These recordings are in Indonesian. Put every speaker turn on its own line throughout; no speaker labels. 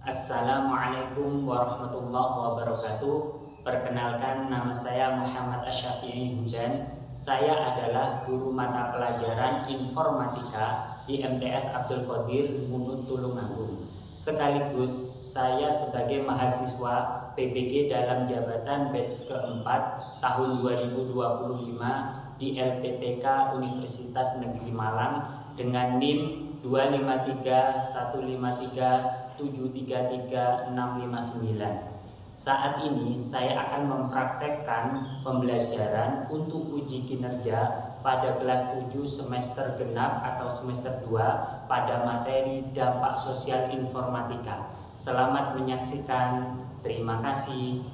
Assalamualaikum warahmatullahi wabarakatuh. Perkenalkan, nama saya Muhammad Asy-Syafi'i Hudan. Saya adalah guru mata pelajaran informatika di MTS Abdul Qadir Munut Tulungagung. Sekaligus saya sebagai mahasiswa PBG dalam jabatan batch keempat tahun 2025 di LPTK Universitas Negeri Malang dengan NIM 25313373369. Saat ini saya akan mempraktekkan pembelajaran untuk uji kinerja pada kelas 7 semester genap atau semester 2 pada materi dampak sosial informatika. Selamat menyaksikan. Terima kasih.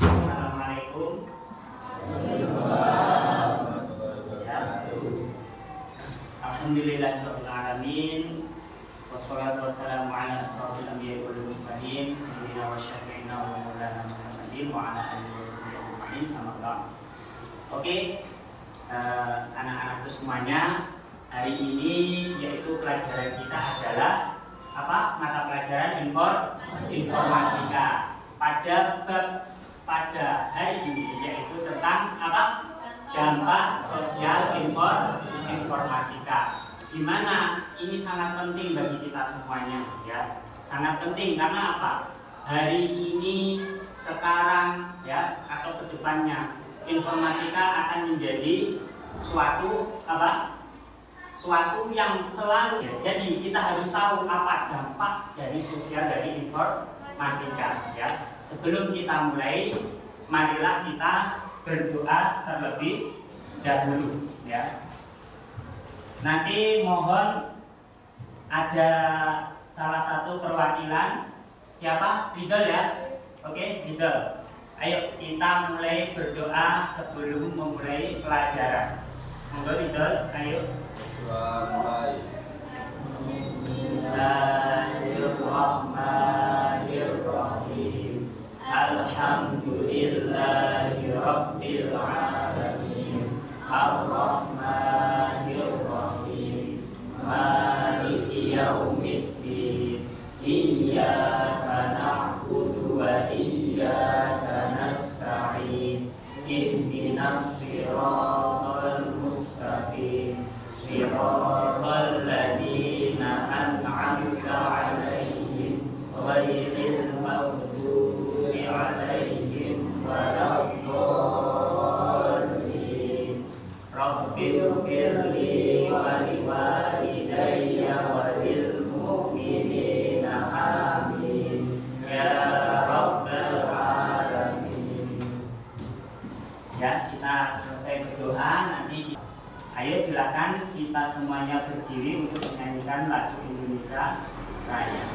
Assalamualaikum. Alhamdulillahirrahmanirrahim. Wassalatu wassalamu ala asrofil anbiya'i wal mursalin sayyidina wa syafi'ina wa maulana Muhammadin wa ala alihi wa sahbihi ajma'in. Amma ba'd. Oke, anak-anakku semuanya, hari ini yaitu pelajaran kita adalah apa? Mata pelajaran informatika. Pada hari ini yaitu tentang apa? Dampak sosial informatika. Dimana ini sangat penting bagi kita semuanya, ya. Sangat penting karena apa? Hari ini, sekarang, ya, atau kedepannya informatika akan menjadi suatu apa? Suatu yang selalu. Ya, jadi kita harus tahu apa dampak dari sosial dari informatika, ya. Sebelum kita mulai, marilah kita berdoa terlebih dahulu, ya. Nanti mohon ada salah satu perwakilan. Siapa? Ridho, ya. Oke, Ridho. Ayo kita mulai berdoa sebelum memulai pelajaran. Monggo Ridho, ayo. Bismillahirrahmanirrahim. Alhamdulillahi rabbil alamin. Ar-Rahmanir Rahim. Maliki yaumiddin. Iyyaka na'budu wa iyyaka nasta'in. Ihdinas siratal mustaqim. Siratal ladzina an'amta 'alaihim ghairil maghdubi 'alaihim waladdallin. Rabbighfirli wa liwalidayya wa lil mu'minina amin ya rabbal alamin. Ya, kita selesai berdoa. Nanti ayo silakan kita semuanya berdiri untuk menyanyikan lagu Indonesia Raya.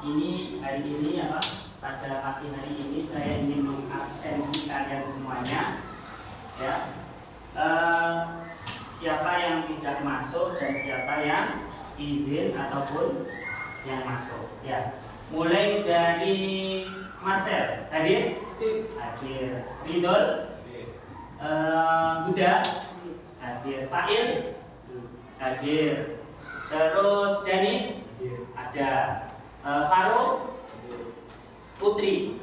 ini hari ini apa? Pada pagi hari ini saya ingin mengabsensi kalian semuanya, ya. Siapa yang tidak masuk dan siapa yang izin ataupun yang masuk, ya. Mulai dari Marcel, hadir? Hadir. Ridol? Buddha? Hadir. Fail? Hadir. Terus Danis? Ada. Faro? Putri?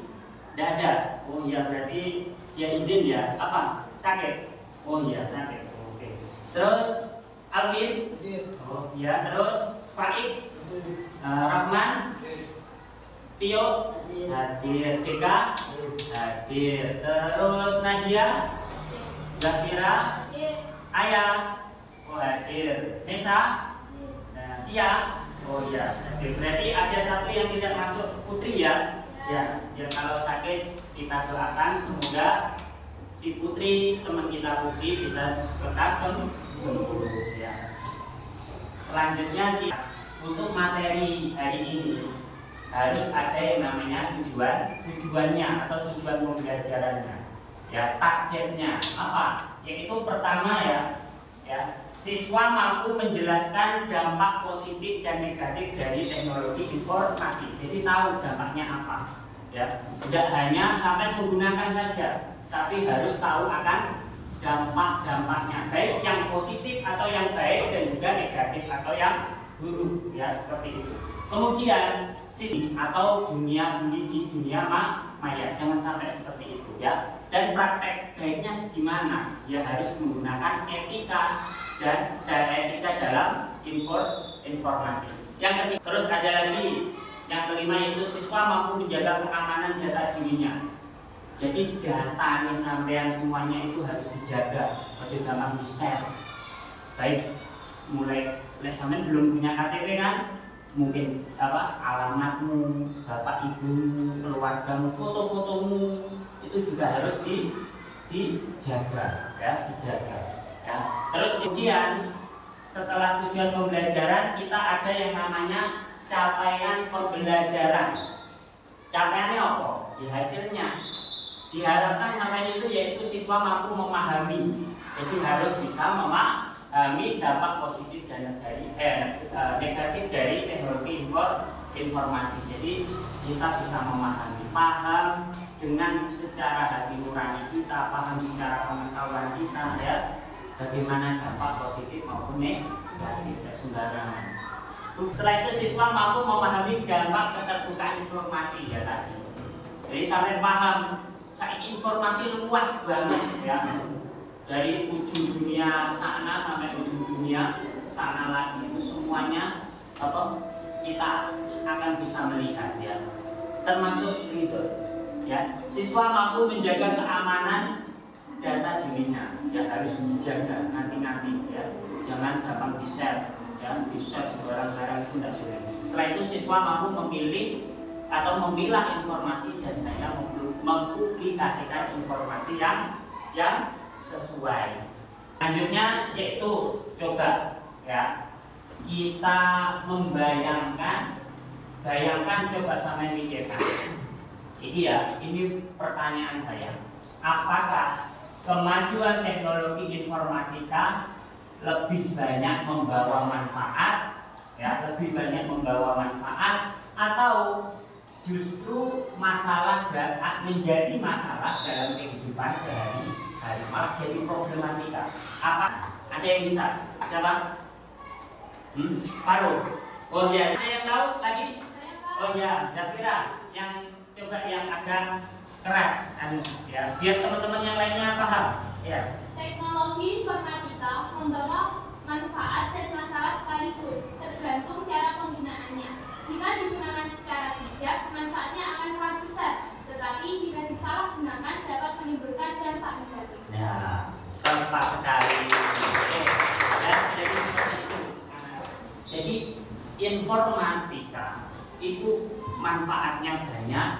Tidak ada. Oh iya, berarti dia izin ya. Apa? Sakit? Oh iya, sakit. Oke. Terus Alvin? Oh iya. Terus Faik? Rahman? Tio? Hadir. Deka? Hadir. Terus Nadia? Zafira? Ayah? Oh hadir. Nesa? Iya? Oh iya. Hadir. Berarti ada satu yang tidak masuk, Putri ya? Ya, kalau sakit kita doakan semoga si Putri, teman kita Putri bisa lekas sembuh ya. Selanjutnya untuk materi hari ini harus ada yang namanya tujuannya atau tujuan pembelajarannya. Ya, targetnya apa? Yaitu pertama ya, siswa mampu menjelaskan dampak positif dan negatif dari teknologi informasi. Jadi tahu dampaknya apa, ya. Tidak hanya sampai menggunakan saja, tapi harus tahu akan dampak-dampaknya, baik yang positif atau yang baik dan juga negatif atau yang buruk, ya seperti itu. Kemudian sisi atau dunia bunyi di dunia maya, jangan sampai seperti itu, ya. Dan praktek baiknya gimana? Ya harus menggunakan etika dan etika dalam informasi. Yang ketiga, terus ada lagi yang kelima, yaitu siswa mampu menjaga keamanan data dirinya. Jadi data sampean semuanya itu harus dijaga, ojo gampang di-share. Baik mulai sampean belum punya KTP kan? Mungkin alamatmu, bapak ibumu, keluargamu, foto-fotomu itu juga harus dijaga, ya, dijaga. Ya. Terus kemudian setelah tujuan pembelajaran kita ada yang namanya capaian pembelajaran. Capaiannya apa? Ya hasilnya. Diharapkan sampai itu yaitu siswa mampu memahami. Jadi harus bisa memahami dampak positif dan negatif dari teknologi informasi. Jadi kita bisa memahami, paham dengan secara hati nurani kita, paham secara pengetahuan kita, ya. Bagaimana dampak positif maupun negatif, tidak sembarangan. Setelah itu siswa mampu memahami dampak keterbukaan informasi, ya tadi. Jadi sampai paham, informasi luas banget, ya. Dari ujung dunia sana sampai ujung dunia sana lagi itu semuanya kita akan bisa melihat, ya. Termasuk itu, ya. Siswa mampu menjaga keamanan data dirinya, ya harus dijaga nanti, ya. Jangan gampang di-share, ya. Di-share barang-barang itu tidak boleh. Setelah itu siswa mampu memilih atau memilah informasi dan hanya mempublikasikan informasi yang sesuai. Selanjutnya yaitu coba, ya, kita bayangkan coba sampai mikirkan. Ini pertanyaan saya. Apakah kemajuan teknologi informatika lebih banyak membawa manfaat, ya, atau justru menjadi masalah dalam kehidupan sehari-hari, malah jadi problematika? Apa? Ada yang bisa? Siapa? Paruh. Oh ya, ada yang tahu lagi? Oh ya, Zafira, yang coba yang agak keras, ya, biar teman-teman yang lainnya paham. Ya.
Teknologi informatika membawa manfaat dan masalah sekaligus, tergantung cara penggunaannya. Jika digunakan secara bijak, manfaatnya akan sangat besar. Tetapi jika disalahgunakan, dapat menimbulkan dampak negatif.
Ya, tepat sekali. Ya, jadi seperti itu. Jadi informatika itu manfaatnya banyak,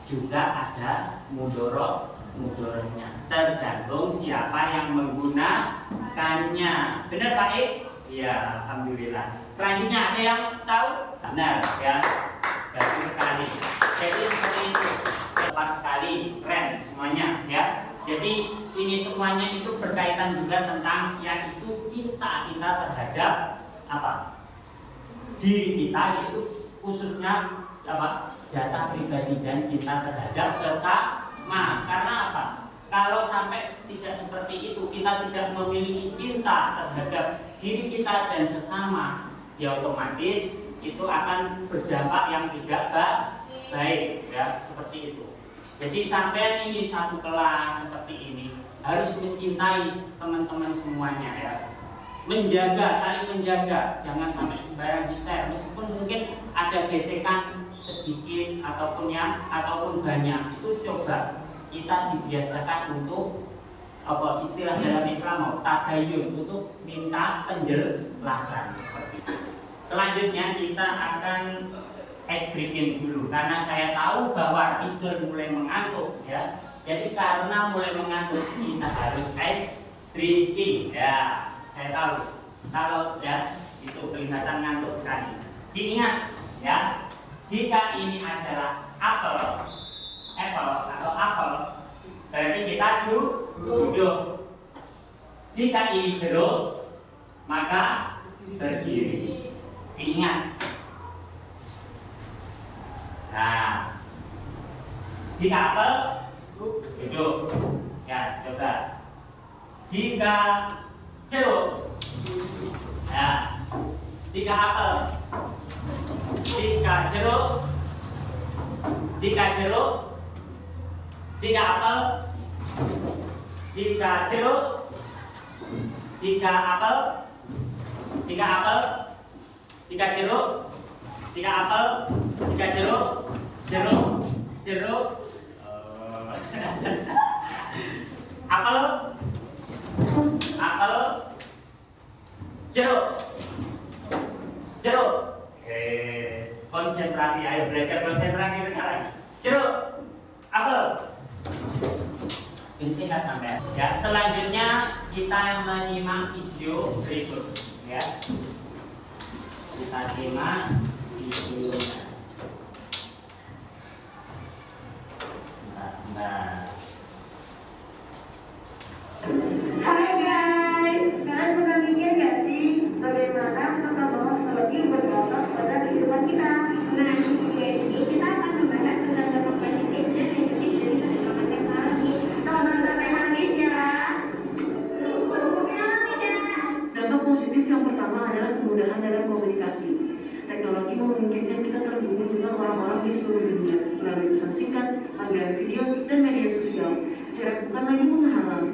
juga ada mudorotnya. Tergantung siapa yang menggunakannya. Benar Pak Ik? Iya, alhamdulillah. Selanjutnya ada yang tahu? Benar, ya. berkaitan juga tentang yaitu cinta kita terhadap apa? Diri kita, yaitu khususnya apa? Data pribadi dan cinta terhadap sesama. Karena apa? Kalau sampai tidak seperti itu, kita tidak memiliki cinta terhadap diri kita dan sesama, ya otomatis itu akan berdampak yang tidak baik, ya seperti itu. Jadi sampai ini satu kelas seperti ini harus mencintai teman-teman semuanya, ya. Menjaga, saling menjaga, jangan sampai sembarang di-share, meskipun mungkin ada gesekan sedikit ataupun banyak, itu coba kita dibiasakan untuk apa istilah dalam Islam tabayun, untuk minta penjelasan seperti itu. Selanjutnya kita akan ice breaking dulu, karena saya tahu bahwa Ridul mulai mengantuk, ya. Jadi karena mulai mengantuk kita harus ice breaking, ya. Saya tahu kalau ya itu kelihatan ngantuk sekali. Diingat, ya, jika ini adalah apel atau apel, berarti kita duduk. Jika ini jeruk, maka berdiri. Diingat. Nah, jika apel, duduk. Ya, coba. Jika jeruk, ya. Jika apel, jika jeruk, jika jeruk, jika apel, jika jeruk, jika apel, jika apel, jika jeruk, jika apel, jika jeruk, jeruk, apel, apel, jeruk, jeruk. Konsentrasi, ayo belajar konsentrasi sekarang. Jeruk, apel. Ini singkat sampai. Ya, selanjutnya kita menyimak video berikut. Ya, kita simak videonya. Nah.
Hai guys, kalian pernah mikir gak sih bagaimana teknologi berdampak pada kehidupan kita?
Nah, jadi kita akan membahas tentang dampak positif dan negatif dari perkembangan teknologi.
Tonton sampai habis ya. Dampak positif yang pertama adalah kemudahan dalam komunikasi. Teknologi memungkinkan kita terhubung dengan orang-orang di seluruh dunia melalui pesan singkat, panggilan video, dan media sosial. Jarak bukan lagi penghalang.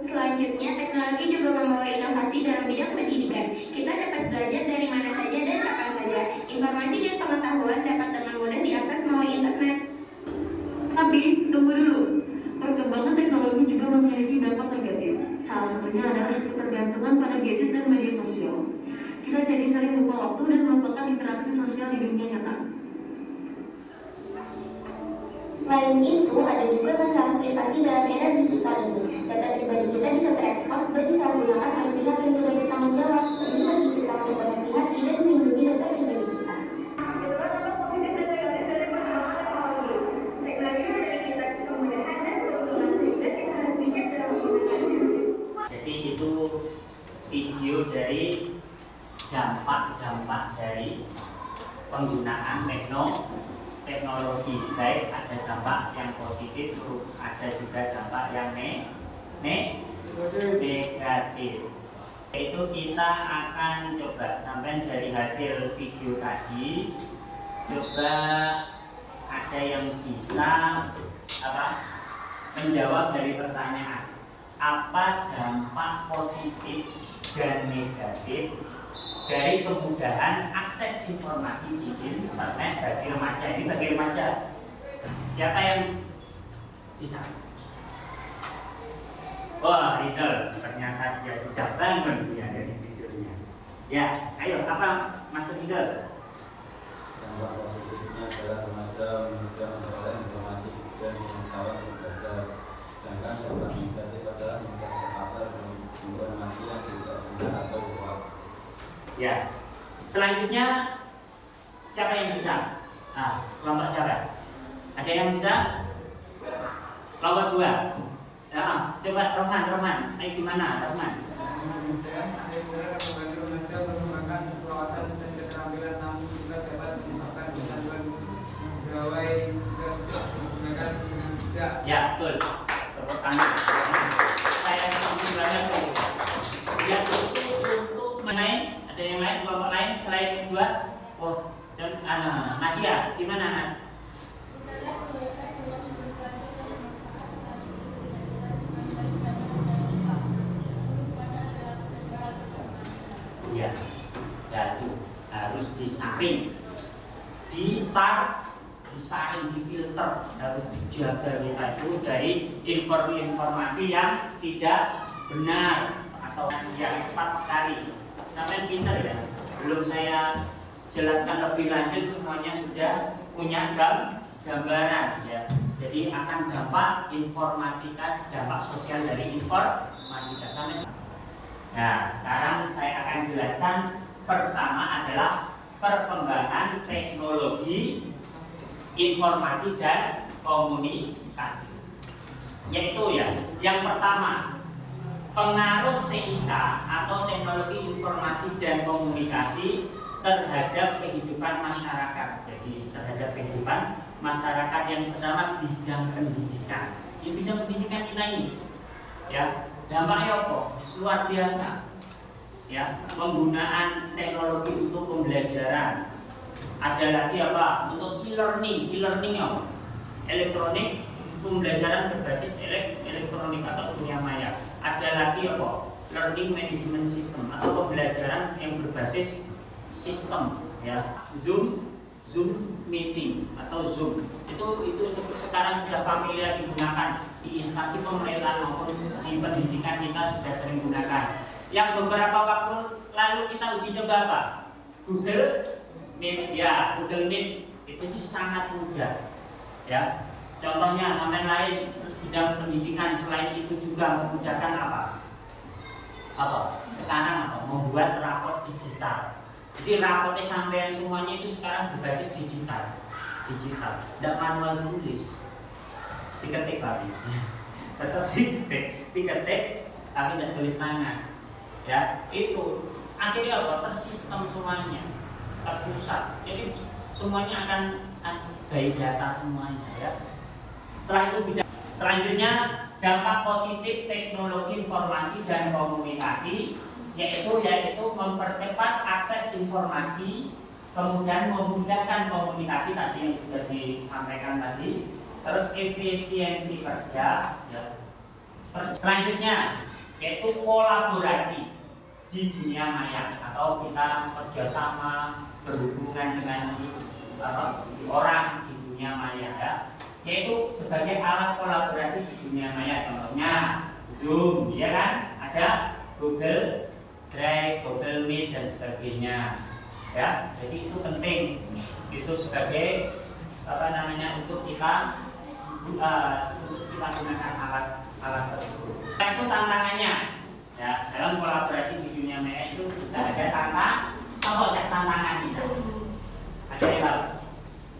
Selanjutnya, teknologi juga membawa inovasi dalam bidang pendidikan. Kita dapat belajar dari mana saja dan kapan saja. Informasi dan pengetahuan dapat dengan mudah diakses melalui internet.
Tapi, tunggu dulu. Perkembangan teknologi juga memiliki dampak negatif. Salah satunya adalah ketergantungan pada gadget dan media sosial. Kita jadi sering lupa waktu dan melupakan interaksi sosial di dunia nyata.
Selain itu, ada juga masalah privasi dalam era digital ini. Data pribadi kita bisa terekspos dan disalahgunakan oleh pihak yang tidak bertanggung jawab. Penting bagi kita untuk berhati-hati dan melindungi data pribadi kita.
Itulah dampak positif dan negatif dari perkembangan teknologi.
Teknologi memberi kita kemudahan dan keuntungan, sehingga kita harus bijak dalam menggunakannya.
Jadi itu video dari dampak-dampak dari penggunaan teknologi. Baik ada dampak yang positif, ada juga dampak yang negatif. Itu kita akan coba sampai dari hasil video tadi, coba ada yang bisa menjawab dari pertanyaan apa dampak positif dan negatif dari kemudahan akses informasi di internet bagi remaja. Ini bagi remaja. Siapa yang bisa? Wah, Ridul, ternyata dia sudah bangun dia dari tidurnya. Ya, ayo, apa Mas Ridul?
Dampak positifnya adalah remaja mudah memperoleh informasi dan pengetahuan belajar. Sedangkan dampak negatif adalah mudah terpapar dengan informasi yang tidak benar atau hoax.
Ya. Selanjutnya siapa yang bisa? Kelompok siapa? Ada yang bisa? Kelompok 2. Ya, coba Roman, gimana Roman?
Kemudian akhirnya membantu remaja mengembangkan wawasan dan keterampilan namun juga dapat menyebabkan kesadaran pegawai kerja menggunakan dengan bijak.
Ya, betul. Tepuk tangan. Saya setuju banget tuh. Ya, untuk mengenai ada yang lain, kelompok lain selain dua. Oh, Nadia, gimana Nad? Ya, dan harus disaring, disaring, difilter, harus dijaga kita itu dari informasi yang tidak benar atau yang tepat sekali. Sampai pinter ya. Belum saya jelaskan lebih lanjut, semuanya sudah punya gambaran ya. Jadi akan dampak informatika, dampak sosial dari informatika. Nah, sekarang saya akan jelaskan. Pertama adalah perkembangan teknologi informasi dan komunikasi. Yaitu ya, yang pertama, pengaruh TIK atau teknologi informasi dan komunikasi terhadap kehidupan masyarakat. Jadi terhadap kehidupan masyarakat, yang pertama bidang pendidikan. Di bidang pendidikan kita ini ya, dampaknya apa? Luar biasa. Ya, penggunaan teknologi untuk pembelajaran. Ada lagi apa? Untuk e-learning apa? Elektronik, pembelajaran berbasis elektronik atau dunia maya. Ada lagi apa? Learning management system atau pembelajaran yang berbasis sistem ya. Zoom meeting atau Zoom. Itu sekarang sudah familiar digunakan di instansi pemerintahan maupun di pendidikan, kita sudah sering gunakan. Yang beberapa waktu lalu kita uji coba apa? Google Meet ya, Google Meet itu sangat mudah ya. Contohnya sampai lain bidang pendidikan selain itu juga memudahkan apa? Sekarang membuat rapor digital. Jadi raportnya sampai semuanya itu sekarang berbasis digital, tidak manual tulis, diketik lagi, tetap diketik tapi tidak tulis tangan. Ya, itu akhirnya tersistem semuanya, terpusat. Jadi semuanya akan by data semuanya ya. Setelah itu selanjutnya dampak positif teknologi informasi dan komunikasi yaitu mempercepat akses informasi, kemudian memudahkan komunikasi tadi yang sudah disampaikan tadi, terus efisiensi kerja ya. Selanjutnya yaitu kolaborasi di dunia maya atau kita kerjasama berhubungan dengan orang di dunia maya ya, yaitu sebagai alat kolaborasi di dunia maya. Contohnya Zoom ya kan, ada Google Drive, Google Meet dan sebagainya ya. Jadi itu penting, itu sebagai untuk kita gunakan alat tersebut. Itu tantangannya ya, dalam kolaborasi di dunia maya itu juga ada tantangan kita. Ada yang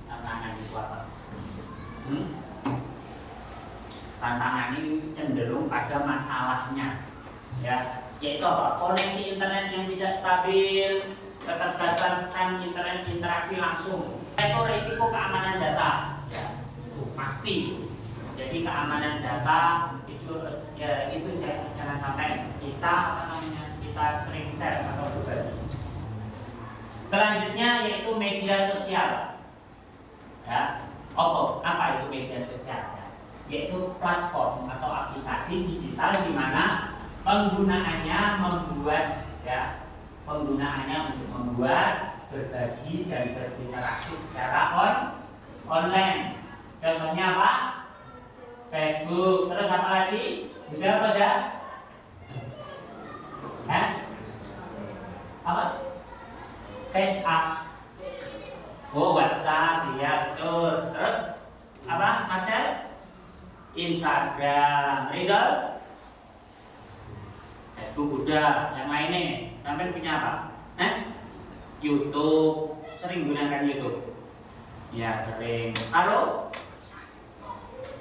tantangan di suatu tantangan ini cenderung pada masalahnya ya, yaitu apa? Koneksi internet yang tidak stabil, keterbatasan internet interaksi langsung, itu risiko keamanan data ya, itu pasti. Jadi keamanan data itu jangan sampai kita sering share atau berbagi. Selanjutnya yaitu media sosial ya. Apa itu media sosial ya? Yaitu platform atau aplikasi digital di mana penggunaannya untuk membuat, berbagi dan berinteraksi secara online. Contohnya apa? Facebook. Terus apa lagi? Juga pada FaceApp. WhatsApp ya betul. Terus apa? Hasil Instagram, Riddle, Facebook udah, yang lainnya sampai punya apa? YouTube, sering gunakan YouTube? Ya sering. Halo?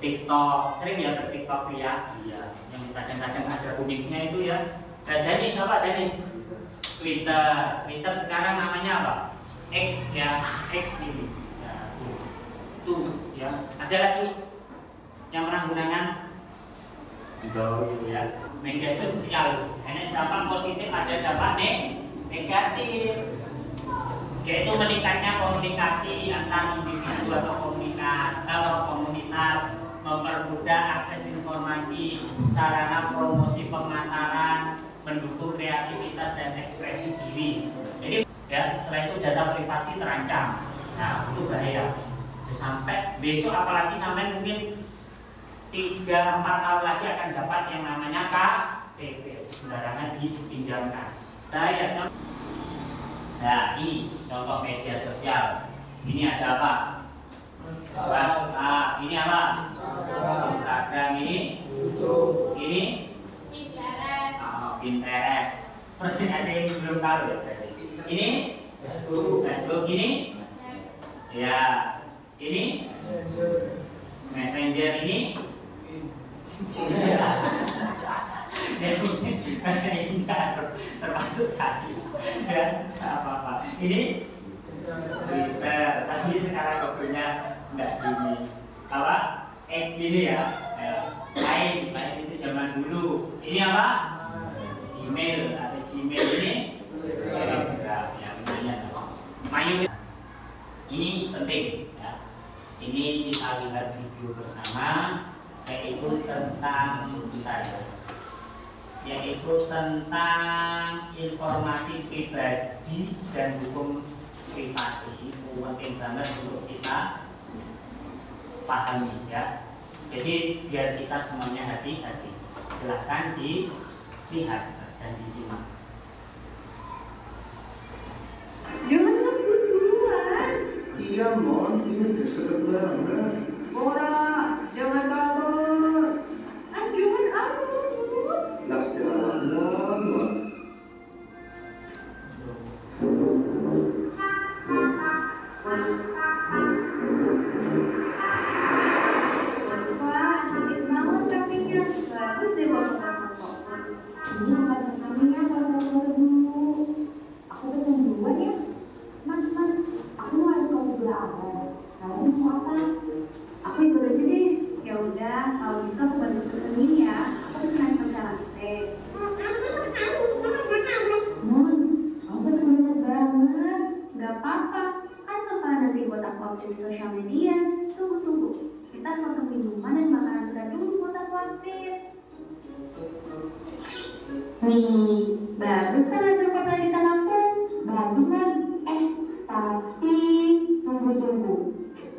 TikTok, sering ya ke TikTok ya, yang kadang-kadang ada kumisnya itu ya. Danis apa Danis? Twitter sekarang namanya apa? X ya, X ini. Ya, itu ya. Ada lagi yang pernah gunakan? Ya, media sosial. Ini dampak positif, ada dampak negatif, yaitu meningkatnya komunikasi antar individu atau komunitas, mempermudah akses informasi, sarana promosi pemasaran, mendukung kreativitas dan ekspresi diri. Jadi ya, setelah itu data privasi terancam. Nah, itu bahaya. Sampai besok apalagi sampai mungkin 3-4 tahun lagi akan dapat yang namanya KTP, sembarangan dipinjamkan. Bahaya. Nah, ini contoh media sosial. Ini ada apa? WhatsApp. Ini apa? Instagram. Ini YouTube. Ini Pinterest. Ada yang belum tahu ya? Ini Facebook. Ini ya. Ini Messenger. Ini termasuk saya ya, apa-apa. Ini Twitter, tapi sekarang kopinya enggak gini apa? Gini ya, lain itu zaman dulu. Ini apa? Email atau Gmail. Ini Telegram ya, namanya. Ini penting ya. Ini kita lihat video bersama, yaitu tentang informasi pribadi dan hukum privasi. Itu penting banget untuk kita pahami ya. Jadi biar kita semuanya hati-hati. Silahkan dilihat dan disimak.
Jangan ngebut duluan.
Iya Mon, ini udah deket banget.
Bora, jangan kabur. Jangan kabur.
Lah jalan Mon.
Wah, asik banget kafenya. Bagus deh foto-foto. Ini akan pesannya ya kalau foto dulu. Aku pesan duluan ya. Mas, aku harus kopi gula apa? Kamu mau apa? Aku ikut aja deh. Ya udah, kalau gitu aku bantu pesenin ya. Aku pesen es matcha latte. Mon, kamu pesen banyak banget. Gak apa-apa, kan sempat nanti buat aku update di sosial media. Tunggu. Kita foto minuman dan makanan kita dulu buat aku update. Nih, bagus kan hasil foto editan aku? Bagus kan? Tapi tunggu.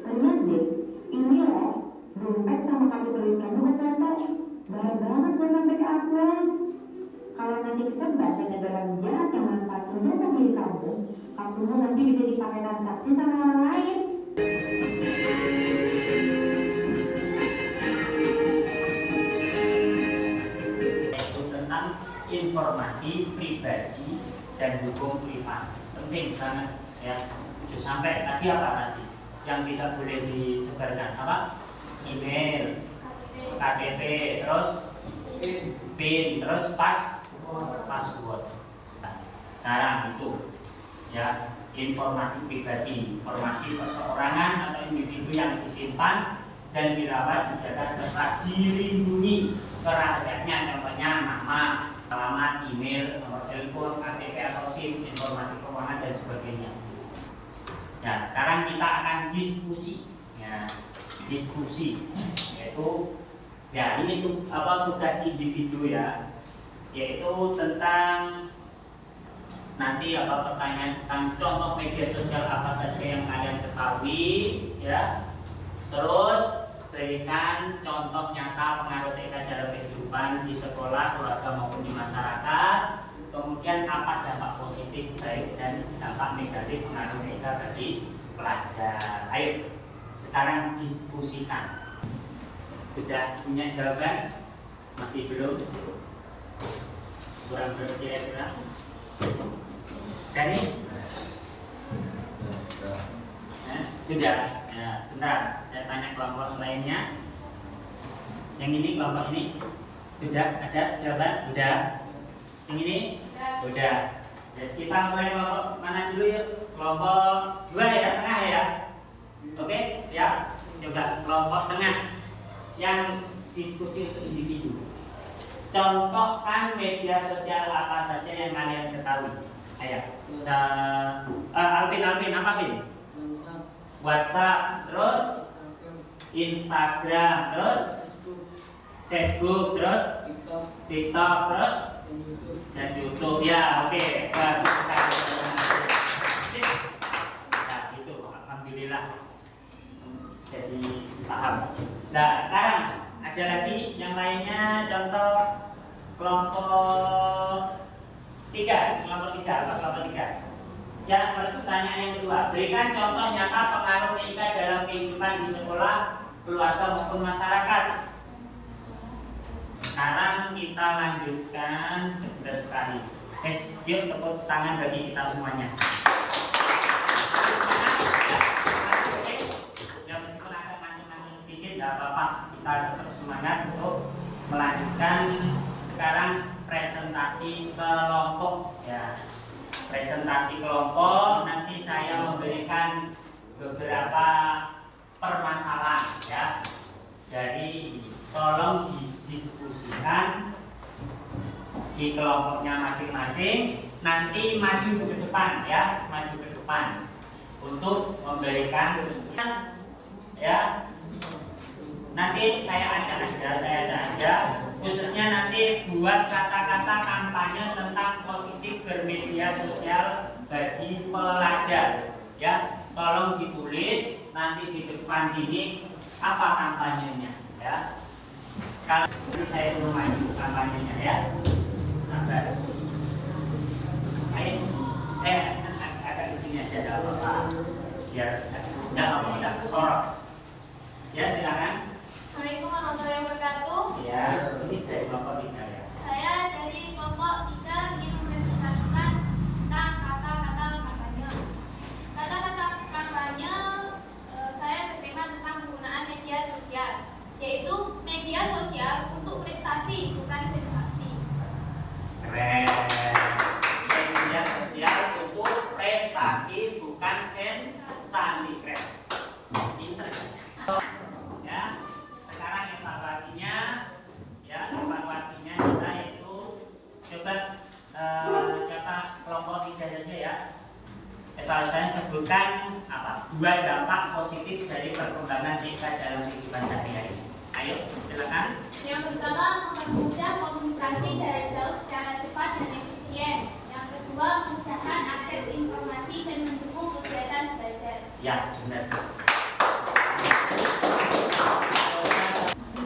Lihat deh, ini loh dompet sama kartu kredit kamu kefoto. Bahaya banget kalau sampai ke upload. Kalau nanti kesebar dan ada orang jahat yang manfaatin data milik kamu, kartumu nanti bisa dipakai transaksi sama orang lain.
Yaitu tentang informasi pribadi dan hukum privasi. Penting banget ya. Sampai tadi apa tadi yang tidak boleh disebarkan apa? Email, KTP, terus PIN, terus password. Sekarang itu ya, informasi pribadi, informasi perseorangan atau individu yang disimpan dan dirawat, dijaga serta dilindungi kerahasiaannya, contohnya nama, alamat, email, nomor telepon, KTP atau SIM, informasi keuangan dan sebagainya. Ya, sekarang kita akan diskusi ya, yaitu ya ini tuh apa tugas individu ya, yaitu tentang nanti apa pertanyaan tentang contoh media sosial apa saja yang kalian ketahui ya, terus berikan contoh nyata pengaruh TK dalam kehidupan di sekolah, keluarga maupun di masyarakat. Kemudian apa dampak positif baik dan dampak negatif pengaruh TK bagi pelajar. Ayo sekarang diskusikan. Sudah punya jawaban? Masih belum? Kurang kira-kira? Danis? Sudah? Ya, bentar, saya tanya kelompok lainnya. Yang ini kelompok ini sudah ada jawaban? Udah. Yang ini? Udah. Yes, kita mulai kelompok mana dulu yuk? Kelompok 2 ya, tengah ya. Oke, siap. Coba kelompok tengah yang diskusi untuk individu. Contohkan media sosial apa saja yang kalian ketahui. Ayo. Alvin apa Alvin? WhatsApp, terus Instagram, terus Facebook, terus TikTok, terus dan YouTube. Ya, oke. Bagus sekali. Nah, itu alhamdulillah jadi paham. Nah, sekarang ada lagi yang lainnya, contoh kelompok 3. Kelompok 3. Ya, pertanyaan yang kedua, berikan contoh nyata pengaruh nikah dalam kehidupan di sekolah, keluarga maupun masyarakat. Sekarang kita lanjutkan benar sekali. Yuk tepuk tangan bagi kita semuanya. Ya meskipun agak mancung-mancung sedikit, tidak apa-apa. Kita tetap semangat untuk melanjutkan sekarang presentasi kelompok. Ya, presentasi kelompok. Nanti saya memberikan beberapa permasalahan. Ya, jadi tolong didiskusikan di kelompoknya masing-masing. Nanti maju ke depan ya, maju ke depan untuk memberikan ya. Nanti saya ajak aja, khususnya nanti buat kata-kata kampanye tentang positif bermedia sosial bagi pelajar. Ya, tolong ditulis nanti di depan sini apa kampanyenya ya. Kalau saya suruh maju kampanyenya ya, sabar. Ayo, agak di sini aja, tidak apa-apa. Biar tidak kesorot. Ya, silakan.
Assalamualaikum warahmatullahi wabarakatuh.
Ya, ini dari kelompok 3 ya.
Saya dari kelompok 3 ingin mempresentasikan tentang kata-kata kampanye. Kata-kata kampanye saya bertema tentang penggunaan media sosial, yaitu media sosial untuk prestasi bukan sensasi.
Keren. Media sosial untuk prestasi bukan sensasi. Keren. Pinter ya. Sekarang evaluasinya ya, evaluasinya kita itu coba siapa kelompok 3 saja ya. Evaluasinya sebutkan apa? 2 dampak positif dari perkembangan kita dalam kehidupan sehari-hari. Ayo, silakan.
Yang pertama, mempermudah komunikasi jarak jauh secara cepat dan efisien. Yang kedua, kemudahan akses informasi dan mendukung kegiatan belajar.
Ya, benar.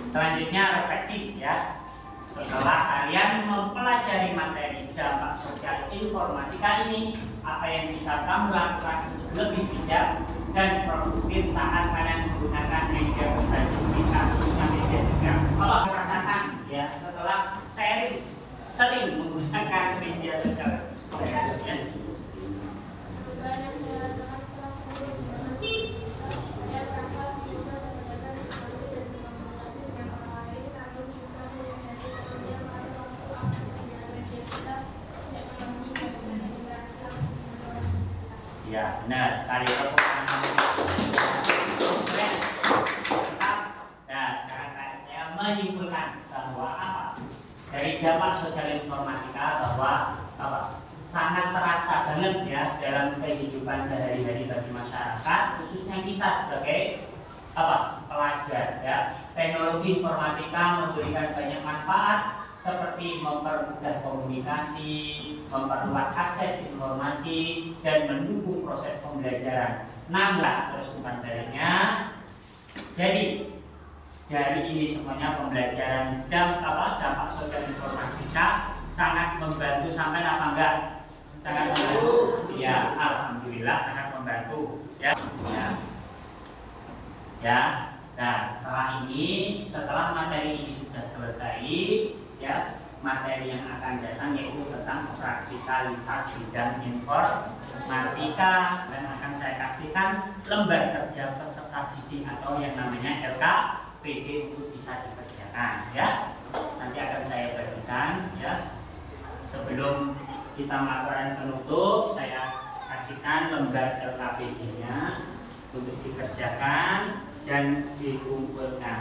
Selanjutnya refleksi ya. Setelah kalian mempelajari materi dampak sosial informatika ini, apa yang bisa kamu lakukan untuk lebih bijak dan produktif saat kalian menggunakan media berbasis kita, media sosial. Kalau merasakan ya, setelah sering menggunakan media sosial, ya. Ya, benar sekali. Nah, sekarang saya menyimpulkan bahwa apa? Dari dampak sosial informatika bahwa apa? Sangat terasa banget ya dalam kehidupan sehari-hari bagi masyarakat, khususnya kita sebagai apa? Pelajar ya. Teknologi informatika memberikan banyak manfaat seperti mempermudah komunikasi, memperluas akses informasi, dan mendukung proses pembelajaran. Namun terus bukan baliknya. Jadi dari ini semuanya pembelajaran dampak sosial informatika sangat membantu. Sampai apa enggak? Sangat membantu. Ya, alhamdulillah sangat membantu. Ya. Ya. Nah, setelah materi ini sudah selesai, ya, materi yang akan datang yaitu tentang praktikalitas bidang informatika, dan akan saya kasihkan lembar kerja peserta didik atau yang namanya PD untuk bisa dikerjakan ya. Nanti akan saya bagikan ya. Sebelum kita melakukan penutup, saya kasihkan lembar LKPD-nya untuk dikerjakan dan dikumpulkan.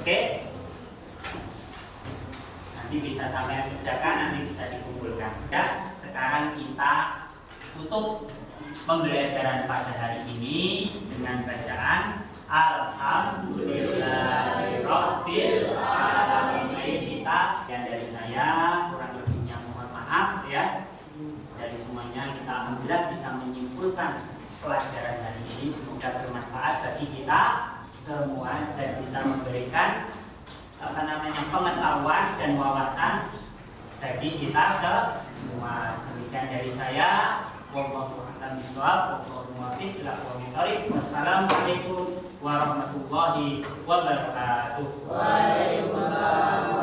Oke? Nanti bisa sampai kerjakan, nanti bisa dikumpulkan. Ya, sekarang kita tutup pembelajaran pada hari ini dengan bacaan Alhamdulillahirabbil alamin. Kita yang dari saya kurang lebihnya mohon maaf ya. Dari semuanya kita alhamdulillah bisa menyimpulkan pelajaran hari ini, semoga bermanfaat bagi kita semua dan bisa memberikan pengetahuan dan wawasan bagi kita semua. Demikian dari saya. Wallahu a'lam bishawab. Wallahu muwaffiq ila aqwamit thoriq. Wassalamualaikum warahmatullahi wabarakatuh. Waalaikumsalam.